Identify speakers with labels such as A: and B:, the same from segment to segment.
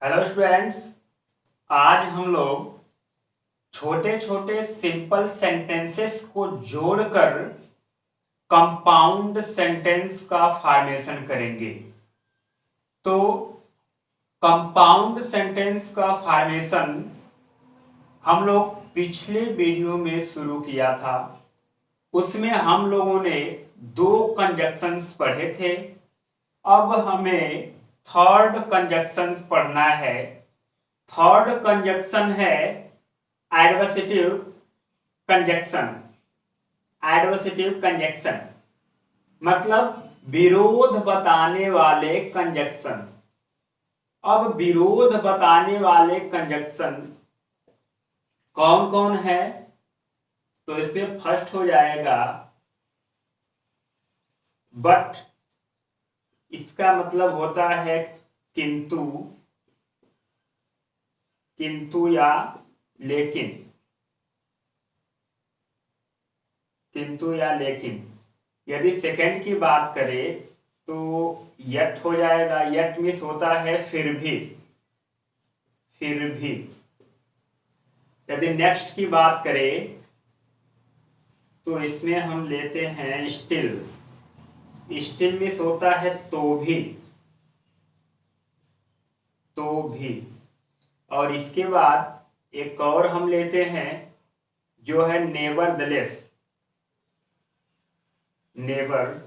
A: Hello students. आज हम लोग छोटे छोटे सिंपल सेंटेंसेस को जोड़कर कंपाउंड सेंटेंस का फॉर्मेशन करेंगे। तो कंपाउंड सेंटेंस का फॉर्मेशन हम लोग पिछले वीडियो में शुरू किया था। उसमें हम लोगों ने दो कंजक्शंस पढ़े थे। अब हमें थर्ड कंजक्शंस पढ़ना है। थर्ड कंजक्शन है एडवर्सेटिव कंजक्शन। एडवर्सेटिव कंजक्शन मतलब विरोध बताने वाले कंजक्शन। अब विरोध बताने वाले कंजक्शन कौन कौन है? तो इसमें फर्स्ट हो जाएगा बट। इसका मतलब होता है किंतु, किंतु या लेकिन, किंतु या लेकिन। यदि सेकंड की बात करें तो यट हो जाएगा। यट मीन्स होता है फिर भी, फिर भी। यदि नेक्स्ट की बात करें तो इसमें हम लेते हैं स्टिल। स्टिल मीन्स होता है तो भी, तो भी। और इसके बाद एक और हम लेते हैं जो है नेवरदलेस। नेवरदलेस,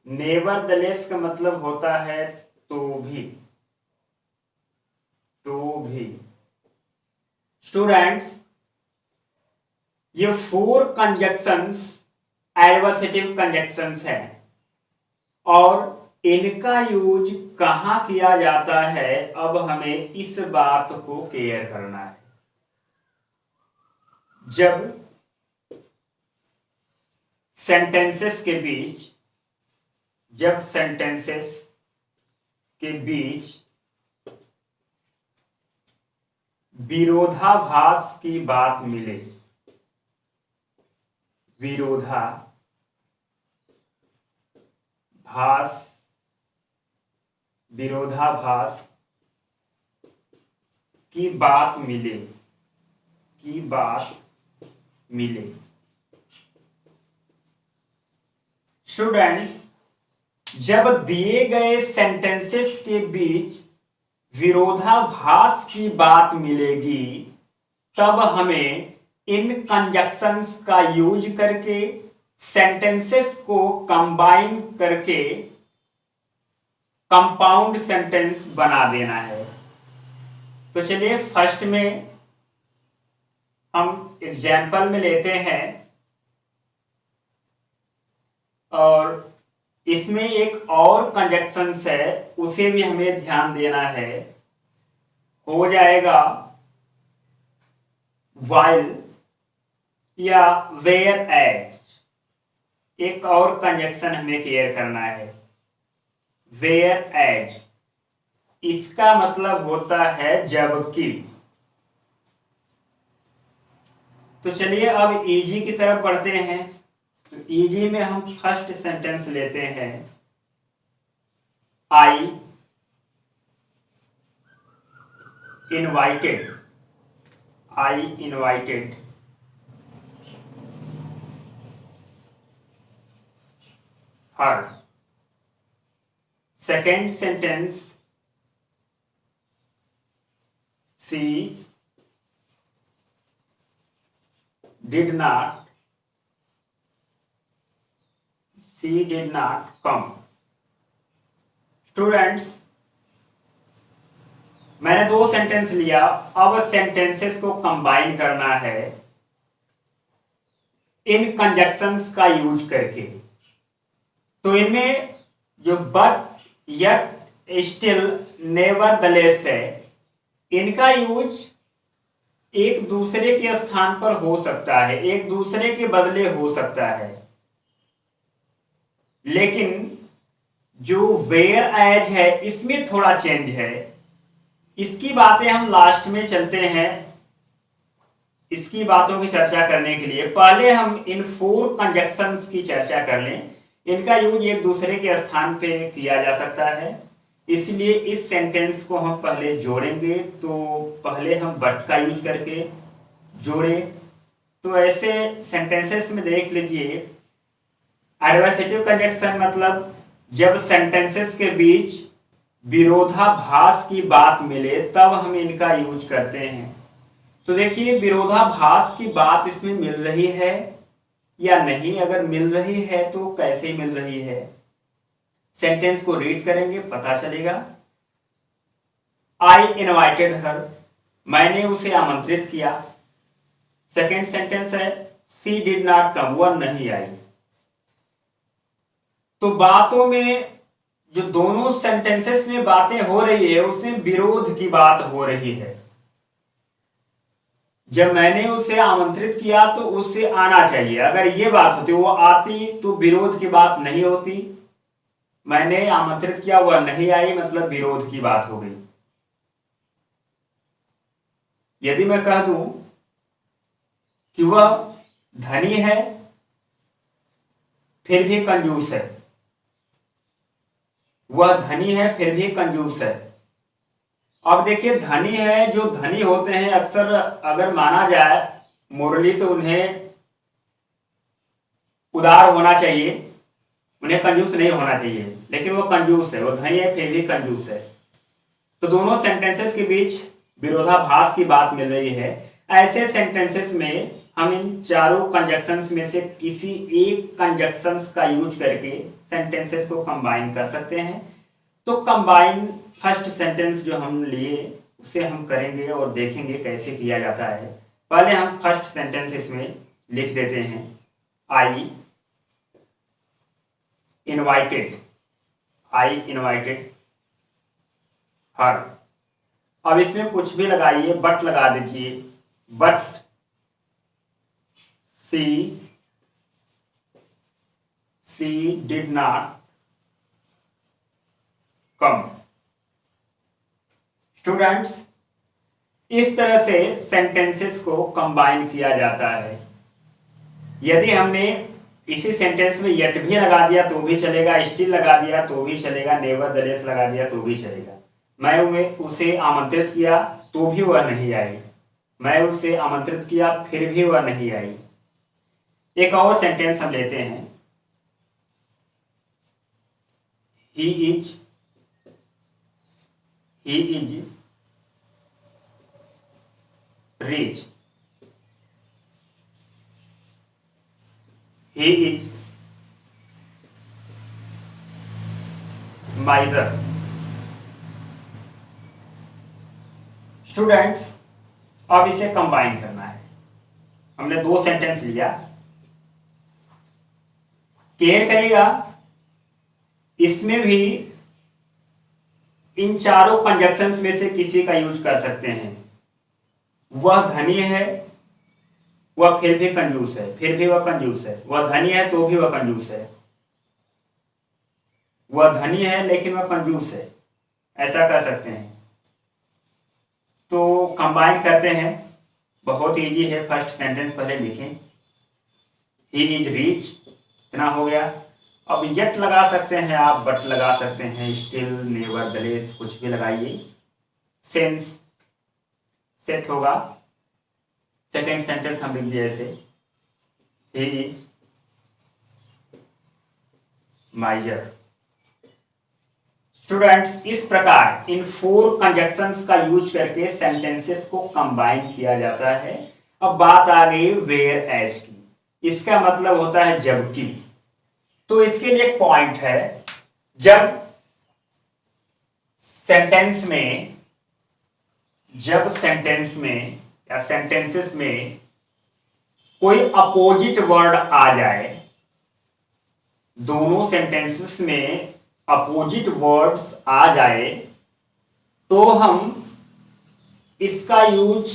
A: नेवरदलेस का मतलब होता है तो भी, तो भी। स्टूडेंट्स, ये फोर कंजक्शंस एडवर्सेटिव कंजक्शंस हैं और इनका यूज कहां किया जाता है, अब हमें इस बात को क्लियर करना है। जब सेंटेंसेस के बीच, जब सेंटेंसेस के बीच विरोधाभास की बात मिले, विरोधाभास, विरोधाभास की बात मिले, की बात मिले। स्टूडेंट्स, जब दिए गए सेंटेंसेस के बीच विरोधाभास की बात मिलेगी तब हमें इन कंजक्शंस का यूज करके सेंटेंसेस को कंबाइन करके कंपाउंड सेंटेंस बना देना है। तो चलिए फर्स्ट में हम एग्जाम्पल में लेते हैं और इसमें एक और कंजक्शंस है, उसे भी हमें ध्यान देना है। हो जाएगा while या where as। एक और कंजक्शन हमें क्लियर करना है, where as। इसका मतलब होता है जबकि। तो चलिए अब इजी की तरफ बढ़ते हैं। तो इजी में हम फर्स्ट सेंटेंस लेते हैं, आई invited, I invited her. Second sentence, she did not, she did not come। Students, मैंने दो सेंटेंस लिया, अब सेंटेंसेस को कंबाइन करना है इन कंजक्शंस का यूज करके। तो इनमें जो बट, यट, स्टिल, नेवरदलेस है, इनका यूज एक दूसरे के स्थान पर हो सकता है, एक दूसरे के बदले हो सकता है। लेकिन जो वेयर एज है इसमें थोड़ा चेंज है। इसकी बातें हम लास्ट में चलते हैं। इसकी बातों की चर्चा करने के लिए पहले हम इन फोर कंजक्शंस की चर्चा कर लें। इनका यूज एक दूसरे के स्थान पे किया जा सकता है। इसलिए इस सेंटेंस को हम पहले जोड़ेंगे, तो पहले हम बट का यूज करके जोड़े। तो ऐसे सेंटेंसेस में देख लीजिए, एडवर्सेटिव कंजक्शन मतलब जब सेंटेंसेस के बीच विरोधाभास की बात मिले तब हम इनका यूज करते हैं। तो देखिए, विरोधाभास की बात इसमें मिल रही है या नहीं, अगर मिल रही है तो कैसे मिल रही है। सेंटेंस को रीड करेंगे, पता चलेगा। आई इनवाइटेड हर, मैंने उसे आमंत्रित किया। सेकेंड सेंटेंस है शी डिड नॉट कम, वह नहीं आई। तो बातों में जो दोनों सेंटेंसेस में बातें हो रही है उसमें विरोध की बात हो रही है। जब मैंने उसे आमंत्रित किया तो उससे आना चाहिए, अगर ये बात होती वो आती तो विरोध की बात नहीं होती। मैंने आमंत्रित किया, वह नहीं आई, मतलब विरोध की बात हो गई। यदि मैं कह दूं कि वह धनी है फिर भी कंजूस है, वह धनी है फिर भी कंजूस है। अब देखिए, धनी है, जो धनी होते हैं अक्सर अगर माना जाए मोरली तो उन्हें उदार होना चाहिए, उन्हें कंजूस नहीं होना चाहिए, लेकिन वो कंजूस है, वो धनी है फिर भी कंजूस है। तो दोनों सेंटेंसेस के बीच विरोधाभास की बात मिल रही है। ऐसे सेंटेंसेस में हम इन चारों कंजक्शंस में से किसी एक कंजक्शंस का यूज करके सेंटेंसेस को कंबाइन कर सकते हैं। तो कंबाइन फर्स्ट सेंटेंस जो हम लिए उसे हम करेंगे और देखेंगे कैसे किया जाता है। पहले हम फर्स्ट सेंटेंस इसमें लिख देते हैं, आई इनवाइटेड, आई इनवाइटेड हर। अब इसमें कुछ भी लगाइए, बट लगा दीजिए, but she did not come. Students, इस तरह से सेंटेंसेस को कंबाइन किया जाता है। यदि हमने इसी सेंटेंस में यट भी लगा दिया तो भी चलेगा, स्टिल लगा दिया तो भी चलेगा, नेवरदलेस लगा दिया तो भी चलेगा। मैं उसे आमंत्रित किया तो भी वह नहीं आई, मैं उसे आमंत्रित किया फिर भी वह नहीं आई। एक और सेंटेंस हम लेते हैं, he is rich, he is माइजर। Students, अब इसे कंबाइन करना है। हमने दो सेंटेंस लिया, केयर करेगा इसमें भी इन चारों कंजक्शंस में से किसी का यूज कर सकते हैं। वह धनी है, वह फिर भी कंजूस है, फिर भी वह कंजूस है। वह धनी है तो भी वह कंजूस है, वह धनी है लेकिन वह कंजूस है, ऐसा कर सकते हैं। तो कंबाइन करते हैं, बहुत इजी है। फर्स्ट सेंटेंस पहले लिखें, ही इज रिच, इतना हो गया। अब यट लगा सकते हैं आप, बट लगा सकते हैं, स्टिल, नेवरदलेस, कुछ भी लगाइए, सेंस सेट होगा। सेकेंड सेंटेंस हम लिख दिए ऐसे, ही इज माइजर। स्टूडेंट्स, इस प्रकार इन 4 कंजक्शंस का यूज करके सेंटेंसेस को कंबाइन किया जाता है। अब बात आ गई वेयर एज की। इसका मतलब होता है जबकि। तो इसके लिए एक पॉइंट है, जब सेंटेंस में या सेंटेंसेस में कोई अपोजिट वर्ड आ जाए, दोनों सेंटेंसेस में अपोजिट वर्ड्स आ जाए, तो हम इसका यूज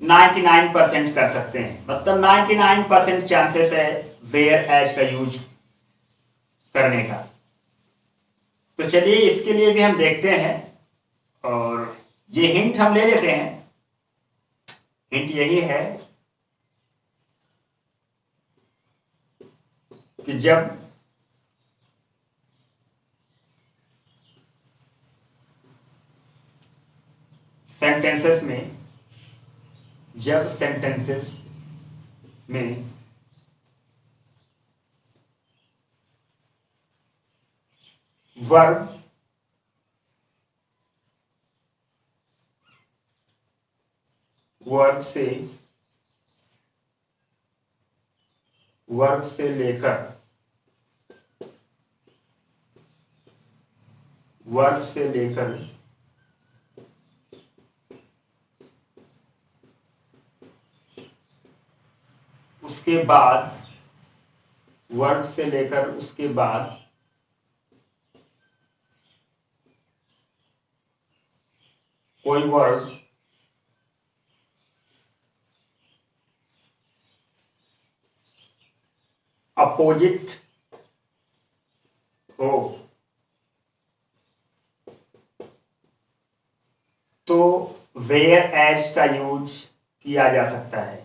A: 99% कर सकते हैं। मतलब 99% चांसेस है वेयर एज का यूज करने का। तो चलिए इसके लिए भी हम देखते हैं, और ये हिंट हम ले लेते हैं। हिंट यही है कि जब सेंटेंसेस में, जब सेंटेंसेस में वर्ब वर्ब से लेकर उसके बाद कोई वर्ड अपोजिट हो तो वेयर एज का यूज किया जा सकता है,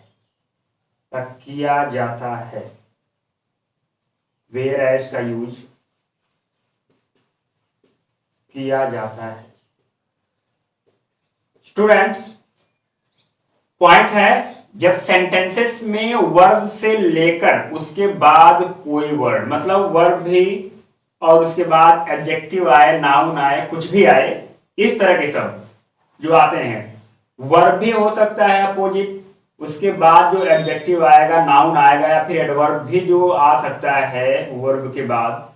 A: किया जाता है। वेयर एज का यूज किया जाता है। स्टूडेंट्स, पॉइंट है, जब सेंटेंसेस में वर्ब से लेकर उसके बाद कोई वर्ड, मतलब वर्ब भी और उसके बाद एडजेक्टिव आए, नाउन आए, कुछ भी आए, इस तरह के सब जो आते हैं, वर्ब भी हो सकता है अपोजिट, उसके बाद जो एडजेक्टिव आएगा, नाउन आएगा, या फिर एडवर्ब भी जो आ सकता है वर्ब के बाद,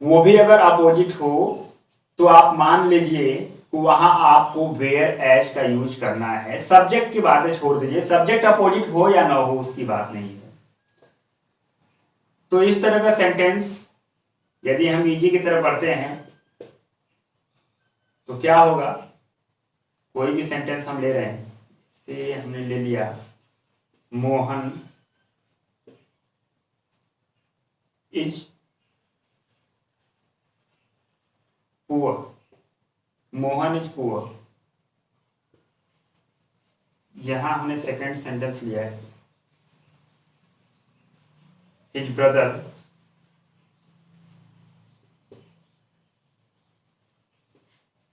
A: वो भी अगर अपोजिट हो तो आप मान लीजिए वहां आपको वेयर एज का यूज करना है। सब्जेक्ट की बातें छोड़ दीजिए, सब्जेक्ट अपोजिट हो या ना हो उसकी बात नहीं है। तो इस तरह का सेंटेंस यदि हम इजी की तरफ बढ़ते हैं तो क्या होगा, कोई भी सेंटेंस हम ले रहे हैं, से हमने ले लिया Mohan is poor, Mohan is poor. यहां हमने सेकंड सेंटेंस लिया है, his brother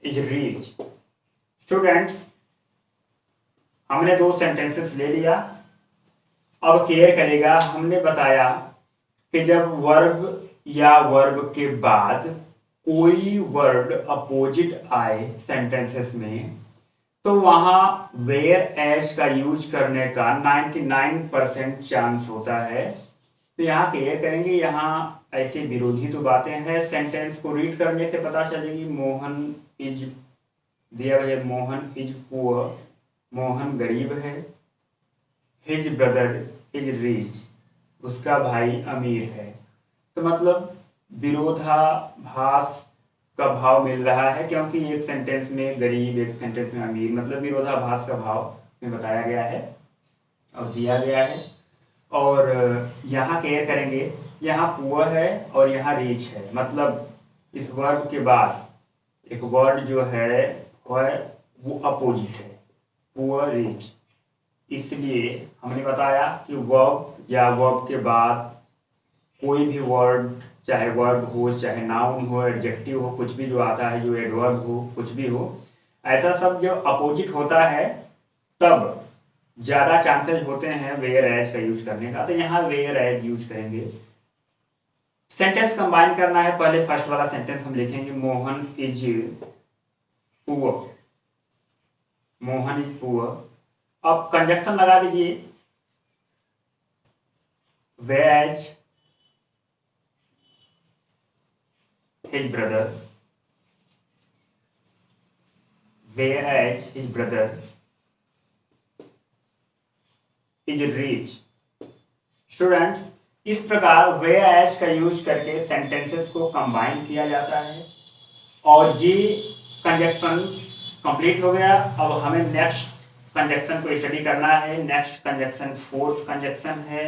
A: is rich. Students, हमने दो सेंटेंसेस ले लिया। अब केयर करेगा, हमने बताया कि जब वर्ब या वर्ब के बाद कोई वर्ड अपोजिट आए सेंटेंसेस में, तो वहां वेयर एज का यूज करने का 99% चांस होता है। तो यहाँ क्लियर करेंगे, यहाँ ऐसे विरोधी तो बातें हैं, सेंटेंस को रीड करने से पता चलेगी। मोहन इज दिया है, मोहन इज पुअर, मोहन गरीब है। हिज ब्रदर इज रिच, उसका भाई अमीर है। तो मतलब विरोधाभास का भाव मिल रहा है, क्योंकि एक सेंटेंस में गरीब, एक सेंटेंस में अमीर, मतलब विरोधाभास का भाव में बताया गया है और दिया गया है। और यहाँ केयर करेंगे, यहाँ पुअर है और यहाँ रिच है, मतलब इस वर्ड के बाद एक वर्ड जो है वो अपोजिट है, पुअर रिच। इसलिए हमने बताया कि वर्ब या वर्ब के बाद कोई भी वर्ड, चाहे वर्ब हो, चाहे नाउन हो, एडजेक्टिव हो, कुछ भी जो आता है, जो एडवर्ब हो, कुछ भी हो, ऐसा सब जो अपोजिट होता है तब ज्यादा चांसेस होते हैं वेयर एज का यूज करने का। तो यहाँ वेयर एज यूज करेंगे। सेंटेंस कंबाइन करना है, पहले फर्स्ट वाला सेंटेंस हम लिखेंगे, Mohan is poor, Mohan is poor. अब कंजक्शन लगा दीजिए, whereas his brother, whereas his brother is rich। Students, इस प्रकार whereas का यूज करके सेंटेंसेस को कंबाइन किया जाता है और ये कंजक्शन कंप्लीट हो गया। अब हमें नेक्स्ट कंजक्शन को स्टडी करना है। नेक्स्ट कंजक्शन फोर्थ कंजक्शन है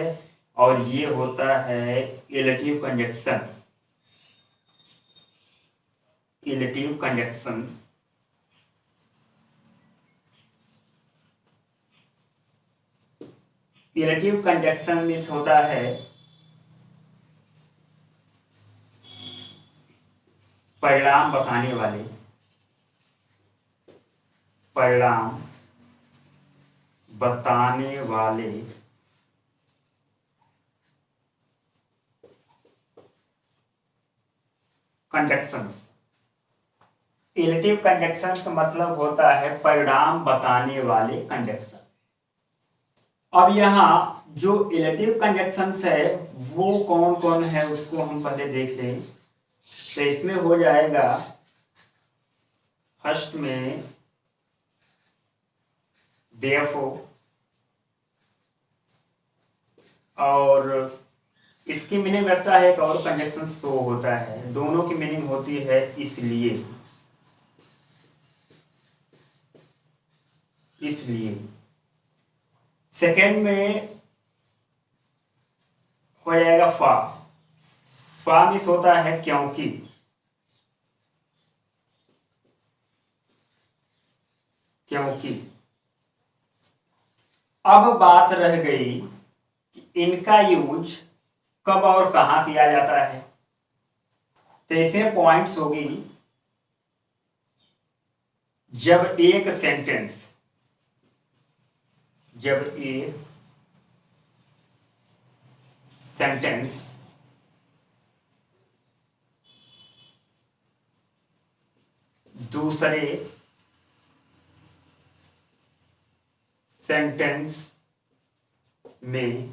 A: और ये होता है illative conjunction. Illative conjunction illative conjunction means होता है परिणाम बताने वाले, परिणाम बताने वाले कंजक्शंस। इलेटिव कंजक्शन का मतलब होता है परिणाम बताने वाले कंजक्शन। अब यहाँ जो इलेटिव कंजक्शंस है वो कौन कौन है उसको हम पहले देख लें। तो इसमें हो जाएगा फर्स्ट में therefore, और इसकी मीनिंग रखता है एक और कंजक्शन सो होता है। दोनों की मीनिंग होती है इसलिए। सेकेंड में हो जाएगा फा मिस होता है क्योंकि। अब बात रह गई कि इनका यूज कब और कहां किया जाता है। तो इसमें पॉइंट्स होगी जब एक सेंटेंस दूसरे सेंटेंस में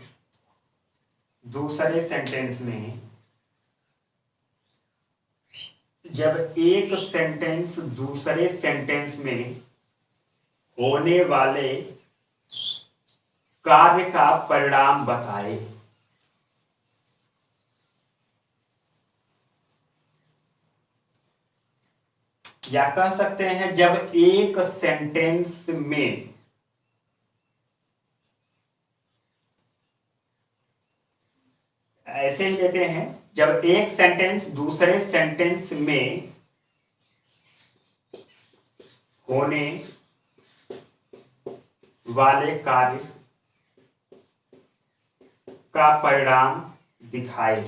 A: जब एक सेंटेंस दूसरे सेंटेंस में होने वाले कार्य का परिणाम बताए। या कह सकते हैं जब एक सेंटेंस में ऐसे ही लेते हैं, जब एक सेंटेंस दूसरे सेंटेंस में होने वाले कार्य का परिणाम दिखाए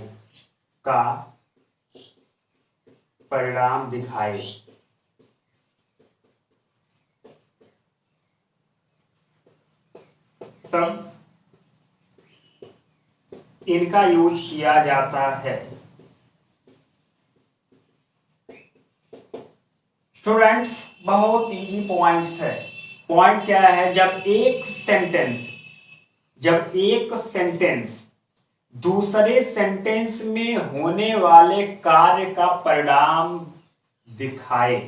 A: तब इनका यूज किया जाता है। स्टूडेंट्स बहुत इजी पॉइंट्स है। पॉइंट क्या है, जब एक सेंटेंस दूसरे सेंटेंस में होने वाले कार्य का परिणाम दिखाए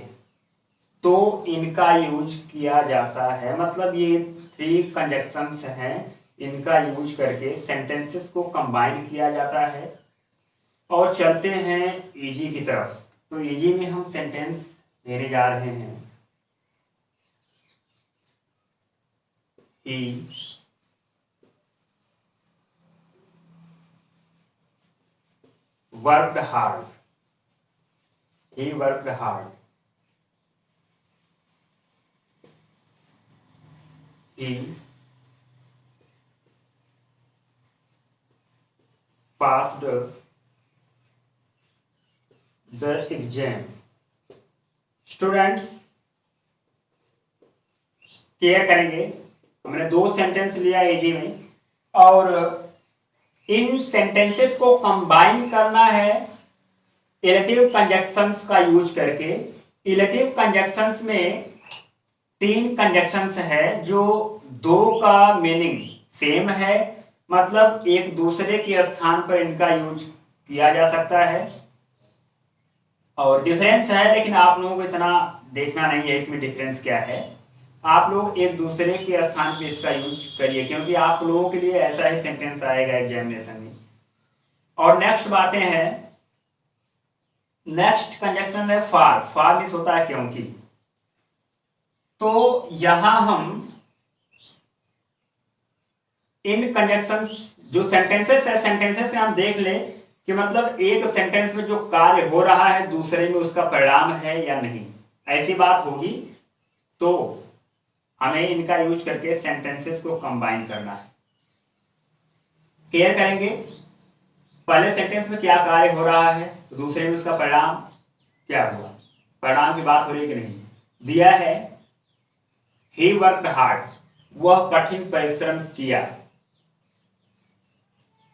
A: तो इनका यूज किया जाता है। मतलब ये 3 कंजक्शंस हैं, इनका यूज करके सेंटेंसेस को कंबाइन किया जाता है। और चलते हैं इजी की तरफ। तो इजी में हम सेंटेंस लेने जा रहे हैं। He worked hard. He passed the exam. Students care करेंगे, हमने 2 सेंटेंस लिया इजी में और इन सेंटेंसेस को कंबाइन करना है इलेटिव कंजक्शंस का यूज करके। इलेटिव कंजक्शंस में 3 कंजक्शंस है जो 2 का मीनिंग सेम है, मतलब एक दूसरे के स्थान पर इनका यूज किया जा सकता है। और डिफरेंस है, लेकिन आप लोगों को इतना देखना नहीं है इसमें डिफरेंस क्या है। आप लोग एक दूसरे के स्थान पे इसका यूज करिए, क्योंकि आप लोगों के लिए ऐसा ही सेंटेंस आएगा एग्जामिनेशन में। और नेक्स्ट बातें हैं, नेक्स्ट कंजक्शन है फार मिस होता है क्योंकि। तो यहां हम इन कंजक्शंस जो सेंटेंसेस है, सेंटेंसेस में हम देख ले कि मतलब एक सेंटेंस में जो कार्य हो रहा है दूसरे में उसका परिणाम है या नहीं, ऐसी बात होगी तो हमें इनका यूज करके सेंटेंसेस को कंबाइन करना है। केयर करेंगे पहले सेंटेंस में क्या कार्य हो रहा है, दूसरे में उसका परिणाम क्या हुआ। परिणाम की बात हो रही है कि नहीं, दिया है ही वर्कड हार्ड, वह कठिन परिश्रम किया।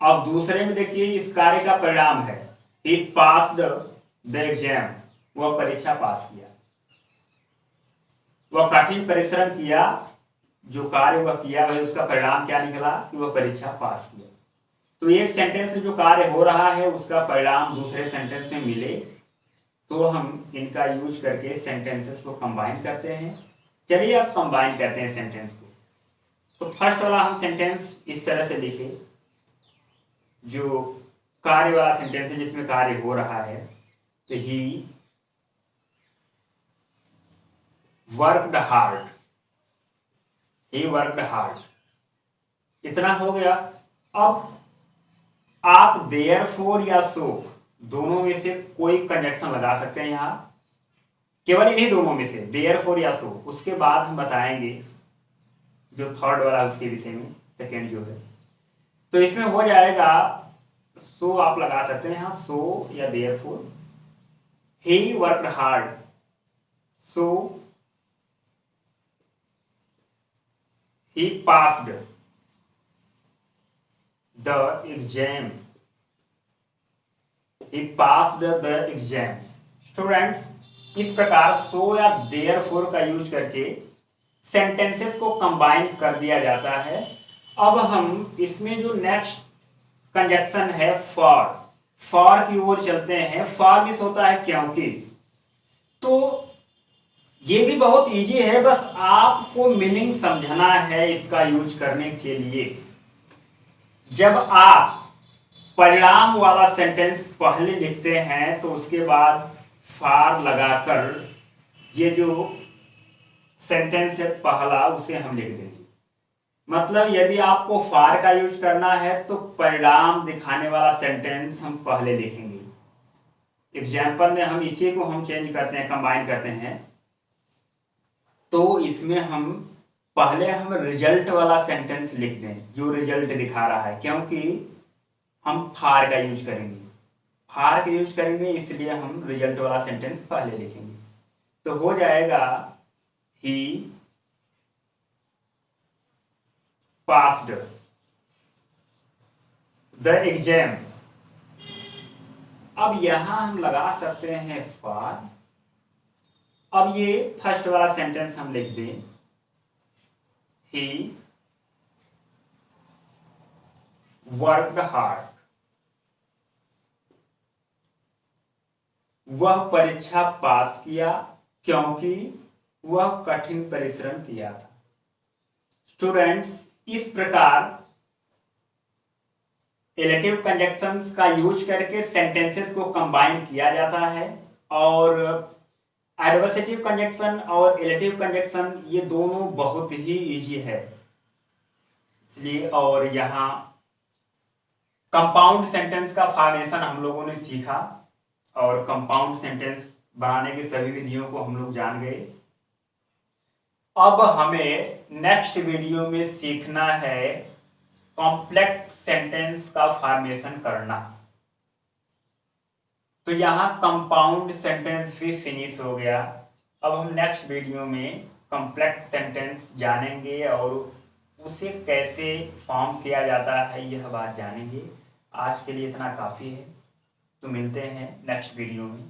A: अब दूसरे में देखिए इस कार्य का परिणाम है ही पास्ड द एग्जाम, वह परीक्षा पास किया। वह कठिन परिश्रम किया, जो कार्य वह किया वही उसका परिणाम क्या निकला कि वह परीक्षा पास किया। तो एक सेंटेंस में जो कार्य हो रहा है उसका परिणाम दूसरे सेंटेंस में मिले तो हम इनका यूज करके सेंटेंसेस को कंबाइन करते हैं। चलिए अब कंबाइन करते हैं सेंटेंस को। तो फर्स्ट वाला हम सेंटेंस इस तरह से लिखे, जो कार्य वाला सेंटेंस है जिसमें कार्य हो रहा है, तो he worked hard, he worked hard, इतना हो गया। अब आप देयरफॉर या सो दोनों में से कोई कंजक्शन लगा सकते हैं यहां, केवल इन्हीं दोनों में से देयरफॉर या सो। उसके बाद हम बताएंगे जो थर्ड वाला उसके विषय में, सेकेंड जो है। तो इसमें हो जाएगा सो आप लगा सकते हैं यहां, सो या therefore. He worked hard, so he passed the exam, he passed the exam। Students इस प्रकार सो या देयरफॉर का यूज करके सेंटेंसेस को कंबाइन कर दिया जाता है। अब हम इसमें जो नेक्स्ट कंजक्शन है फॉर की ओर चलते हैं। फॉर मिस होता है क्योंकि, तो ये भी बहुत इजी है, बस आपको मीनिंग समझना है इसका यूज करने के लिए। जब आप परिणाम वाला सेंटेंस पहले लिखते हैं तो उसके बाद फॉर लगाकर ये जो सेंटेंस है पहला उसे हम लिख देंगे। मतलब यदि आपको फॉर का यूज करना है तो परिणाम दिखाने वाला सेंटेंस हम पहले लिखेंगे। एग्जाम्पल में हम इसी को हम चेंज करते हैं, कंबाइन करते हैं। तो इसमें हम पहले हम रिजल्ट वाला सेंटेंस लिख दें जो रिजल्ट दिखा रहा है, क्योंकि हम फार का यूज करेंगे, फार का यूज करेंगे इसलिए हम रिजल्ट वाला सेंटेंस पहले लिखेंगे। तो हो जाएगा ही पास्ड द एग्जाम। अब यहां हम लगा सकते हैं फॉर। अब ये फर्स्ट वाला सेंटेंस हम लिख दें, ही वर्कड हार्ड, वह परीक्षा पास किया क्योंकि वह कठिन परिश्रम किया था। स्टूडेंट्स इस प्रकार रिलेटिव कंजक्शंस का यूज करके सेंटेंसेस को कंबाइन किया जाता है। और एडवर्सेटिव कंजक्शन और रिलेटिव कंजक्शन ये दोनों बहुत ही इजी है इसलिए। और यहाँ कंपाउंड सेंटेंस का फॉर्मेशन हम लोगों ने सीखा और कंपाउंड सेंटेंस बनाने की सभी विधियों को हम लोग जान गए। अब हमें नेक्स्ट वीडियो में सीखना है कॉम्प्लेक्स सेंटेंस का फॉर्मेशन करना। तो यहाँ कंपाउंड सेंटेंस भी फिनिश हो गया। अब हम नेक्स्ट वीडियो में कॉम्प्लेक्स सेंटेंस जानेंगे और उसे कैसे फॉर्म किया जाता है यह बात जानेंगे। आज के लिए इतना काफ़ी है, तो मिलते हैं नेक्स्ट वीडियो में।